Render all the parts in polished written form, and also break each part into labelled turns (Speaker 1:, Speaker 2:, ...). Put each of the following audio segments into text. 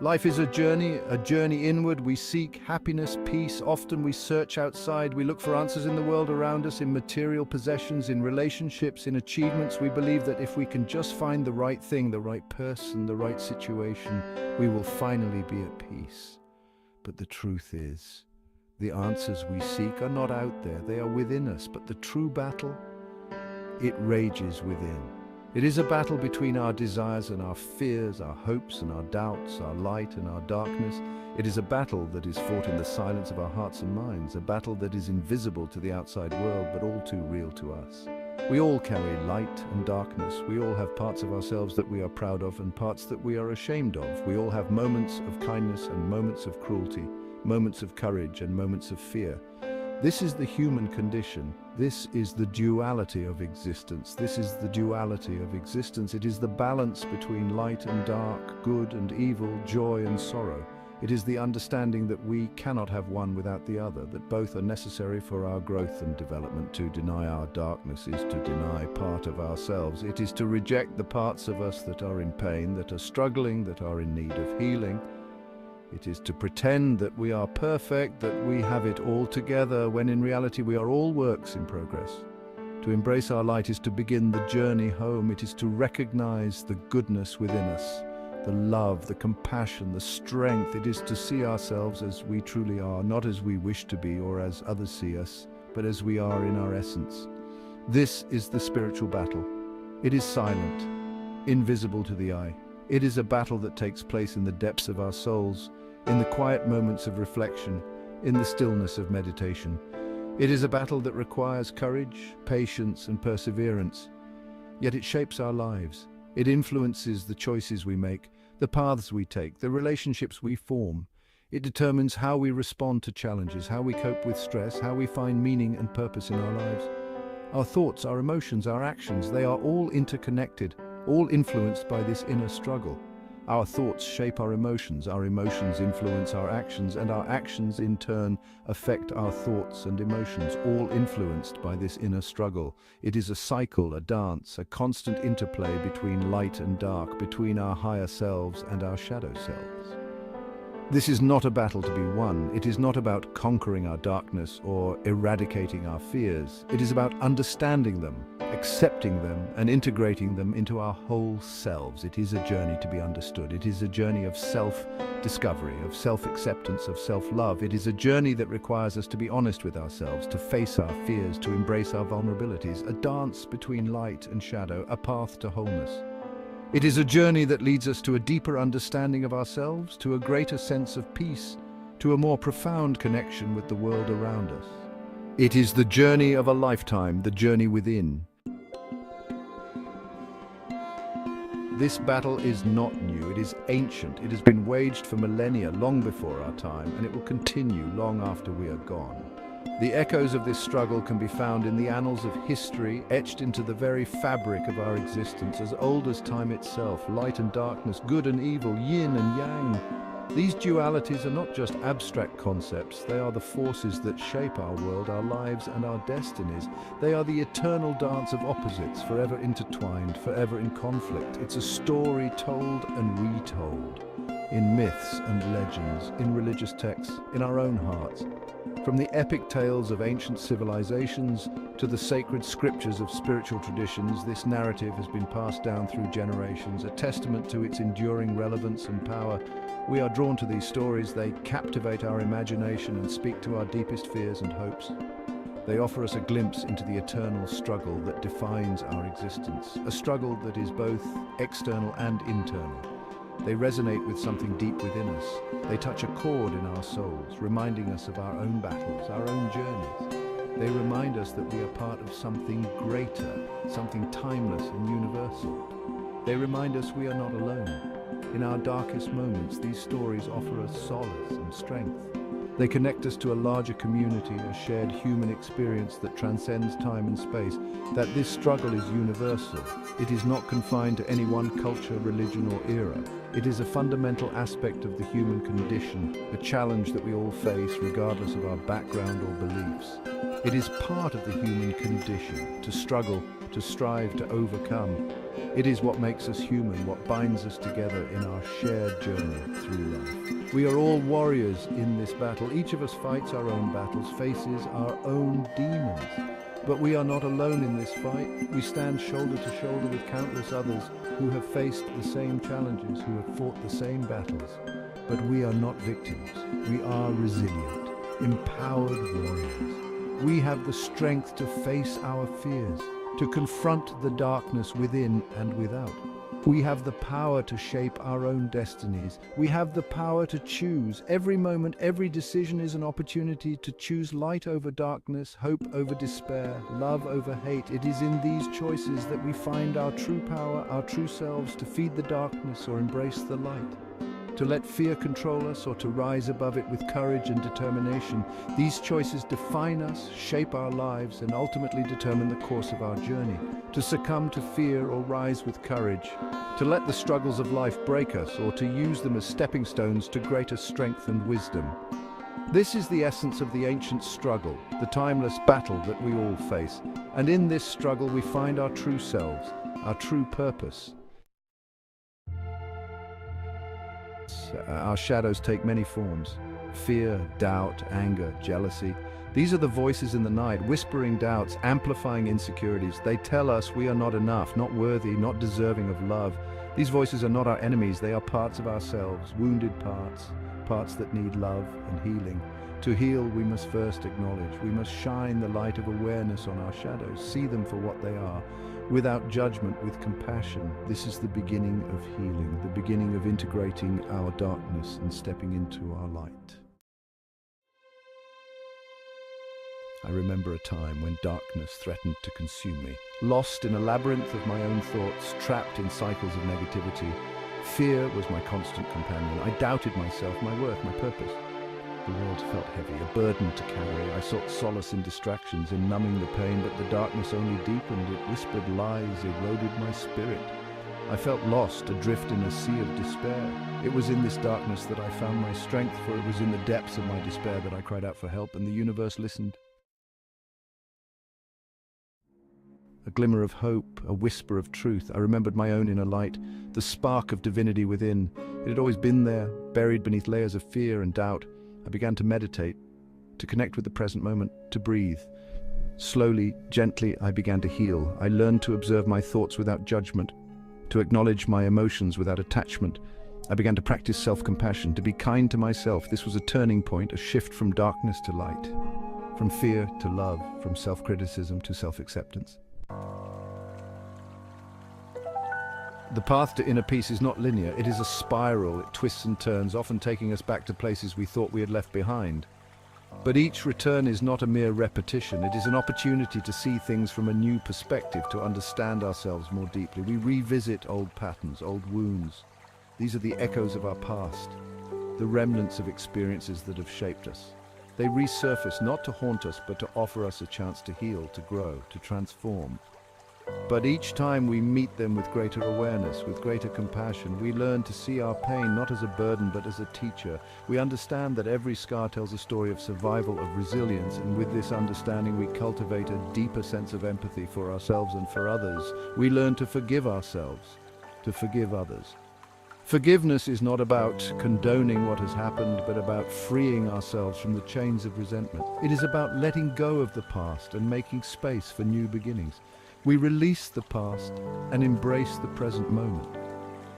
Speaker 1: Life is a journey inward. We seek happiness, peace. Often we search outside. We look for answers in the world around us, in material possessions, in relationships, in achievements. We believe that if we can just find the right thing, the right person, the right situation, we will finally be at peace. But the truth is, the answers we seek are not out there. They are within us. But the true battle, it rages within. It is a battle between our desires and our fears, our hopes and our doubts, our light and our darkness. It is a battle that is fought in the silence of our hearts and minds, a battle that is invisible to the outside world, but all too real to us. We all carry light and darkness. We all have parts of ourselves that we are proud of and parts that we are ashamed of. We all have moments of kindness and moments of cruelty, moments of courage and moments of fear. This is the human condition. This is the duality of existence. This is the duality of existence. It is the balance between light and dark, good and evil, joy and sorrow. It is the understanding that we cannot have one without the other, that both are necessary for our growth and development. To deny our darkness is to deny part of ourselves. It is to reject the parts of us that are in pain, that are struggling, that are in need of healing. It is to pretend that we are perfect, that we have it all together, when in reality we are all works in progress. To embrace our light is to begin the journey home. It is to recognize the goodness within us, the love, the compassion, the strength. It is to see ourselves as we truly are, not as we wish to be or as others see us, but as we are in our essence. This is the spiritual battle. It is silent, invisible to the eye. It is a battle that takes place in the depths of our souls, in the quiet moments of reflection, in the stillness of meditation. It is a battle that requires courage, patience, and perseverance. Yet it shapes our lives. It influences the choices we make, the paths we take, the relationships we form. It determines how we respond to challenges, how we cope with stress, how we find meaning and purpose in our lives. Our thoughts, our emotions, our actions, they are all interconnected, all influenced by this inner struggle. Our thoughts shape our emotions influence our actions, and our actions in turn affect our thoughts and emotions, all influenced by this inner struggle. It is a cycle, a dance, a constant interplay between light and dark, between our higher selves and our shadow selves. This is not a battle to be won. It is not about conquering our darkness or eradicating our fears. It is about understanding them, accepting them, and integrating them into our whole selves. It is a journey to be understood. It is a journey of self-discovery, of self-acceptance, of self-love. It is a journey that requires us to be honest with ourselves, to face our fears, to embrace our vulnerabilities, a dance between light and shadow, a path to wholeness. It is a journey that leads us to a deeper understanding of ourselves, to a greater sense of peace, to a more profound connection with the world around us. It is the journey of a lifetime, the journey within. This battle is not new, it is ancient. It has been waged for millennia, long before our time, and it will continue long after we are gone. The echoes of this struggle can be found in the annals of history, etched into the very fabric of our existence, as old as time itself, light and darkness, good and evil, yin and yang. These dualities are not just abstract concepts, they are the forces that shape our world, our lives, and our destinies. They are the eternal dance of opposites, forever intertwined, forever in conflict. It's a story told and retold, in myths and legends, in religious texts, in our own hearts. From the epic tales of ancient civilizations to the sacred scriptures of spiritual traditions, this narrative has been passed down through generations, a testament to its enduring relevance and power. We are drawn to these stories. They captivate our imagination and speak to our deepest fears and hopes. They offer us a glimpse into the eternal struggle that defines our existence, a struggle that is both external and internal. They resonate with something deep within us. They touch a chord in our souls, reminding us of our own battles, our own journeys. They remind us that we are part of something greater, something timeless and universal. They remind us we are not alone. In our darkest moments, these stories offer us solace and strength. They connect us to a larger community, a shared human experience that transcends time and space, that this struggle is universal. It is not confined to any one culture, religion, or era. It is a fundamental aspect of the human condition, a challenge that we all face regardless of our background or beliefs. It is part of the human condition to struggle, to strive, to overcome. It is what makes us human, what binds us together in our shared journey through life. We are all warriors in this battle. Each of us fights our own battles, faces our own demons. But we are not alone in this fight. We stand shoulder to shoulder with countless others who have faced the same challenges, who have fought the same battles. But we are not victims. We are resilient, empowered warriors. We have the strength to face our fears, to confront the darkness within and without. We have the power to shape our own destinies. We have the power to choose. Every moment, every decision is an opportunity to choose light over darkness, hope over despair, love over hate. It is in these choices that we find our true power, our true selves, to feed the darkness or embrace the light. To let fear control us or to rise above it with courage and determination. These choices define us, shape our lives, and ultimately determine the course of our journey. To succumb to fear or rise with courage. To let the struggles of life break us or to use them as stepping stones to greater strength and wisdom. This is the essence of the ancient struggle, the timeless battle that we all face. And in this struggle we find our true selves, our true purpose. Our shadows take many forms: fear, doubt, anger, jealousy. These are the voices in the night, whispering doubts, amplifying insecurities. They tell us we are not enough, not worthy, not deserving of love. These voices are not our enemies, they are parts of ourselves, wounded parts, parts that need love and healing. To heal, we must first acknowledge. We must shine the light of awareness on our shadows, see them for what they are, without judgment, with compassion. This is the beginning of healing, the beginning of integrating our darkness and stepping into our light. I remember a time when darkness threatened to consume me. Lost in a labyrinth of my own thoughts, trapped in cycles of negativity. Fear was my constant companion. I doubted myself, my worth, my purpose. The world felt heavy, a burden to carry. I sought solace in distractions, in numbing the pain, but the darkness only deepened. It whispered lies, eroded my spirit. I felt lost, adrift in a sea of despair. It was in this darkness that I found my strength, for it was in the depths of my despair that I cried out for help, and the universe listened. A glimmer of hope, a whisper of truth. I remembered my own inner light, the spark of divinity within. It had always been there, buried beneath layers of fear and doubt. I began to meditate, to connect with the present moment, to breathe. Slowly, gently, I began to heal. I learned to observe my thoughts without judgment, to acknowledge my emotions without attachment. I began to practice self-compassion, to be kind to myself. This was a turning point, a shift from darkness to light, from fear to love, from self-criticism to self-acceptance. The path to inner peace is not linear. It is a spiral. It twists and turns, often taking us back to places we thought we had left behind. But each return is not a mere repetition. It is an opportunity to see things from a new perspective, to understand ourselves more deeply. We revisit old patterns, old wounds. These are the echoes of our past, the remnants of experiences that have shaped us. They resurface not to haunt us, but to offer us a chance to heal, to grow, to transform. But each time we meet them with greater awareness, with greater compassion, we learn to see our pain not as a burden but as a teacher. We understand that every scar tells a story of survival, of resilience, and with this understanding we cultivate a deeper sense of empathy for ourselves and for others. We learn to forgive ourselves, to forgive others. Forgiveness is not about condoning what has happened, but about freeing ourselves from the chains of resentment. It is about letting go of the past and making space for new beginnings. We release the past and embrace the present moment.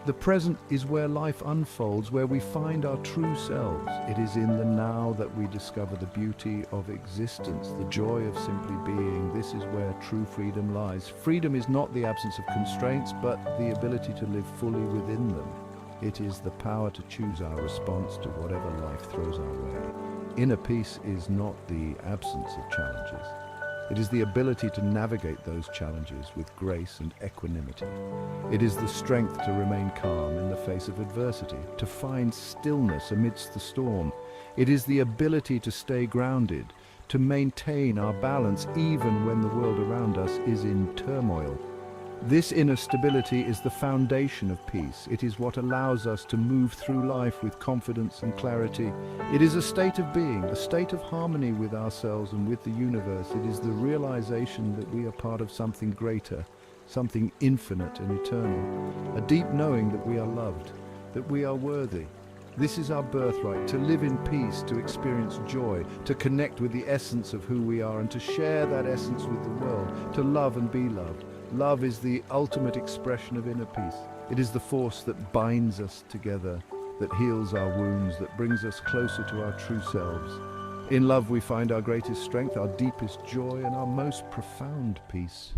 Speaker 1: The present is where life unfolds, where we find our true selves. It is in the now that we discover the beauty of existence, the joy of simply being. This is where true freedom lies. Freedom is not the absence of constraints, but the ability to live fully within them. It is the power to choose our response to whatever life throws our way. Inner peace is not the absence of challenges. It is the ability to navigate those challenges with grace and equanimity. It is the strength to remain calm in the face of adversity, to find stillness amidst the storm. It is the ability to stay grounded, to maintain our balance even when the world around us is in turmoil. This inner stability is the foundation of peace. It is what allows us to move through life with confidence and clarity. It is a state of being, a state of harmony with ourselves and with the universe. It is the realization that we are part of something greater, something infinite and eternal, a deep knowing that we are loved, that we are worthy. This is our birthright, to live in peace, to experience joy, to connect with the essence of who we are and to share that essence with the world, to love and be loved. Love is the ultimate expression of inner peace. It is the force that binds us together, that heals our wounds, that brings us closer to our true selves. In love we find our greatest strength, our deepest joy, and our most profound peace.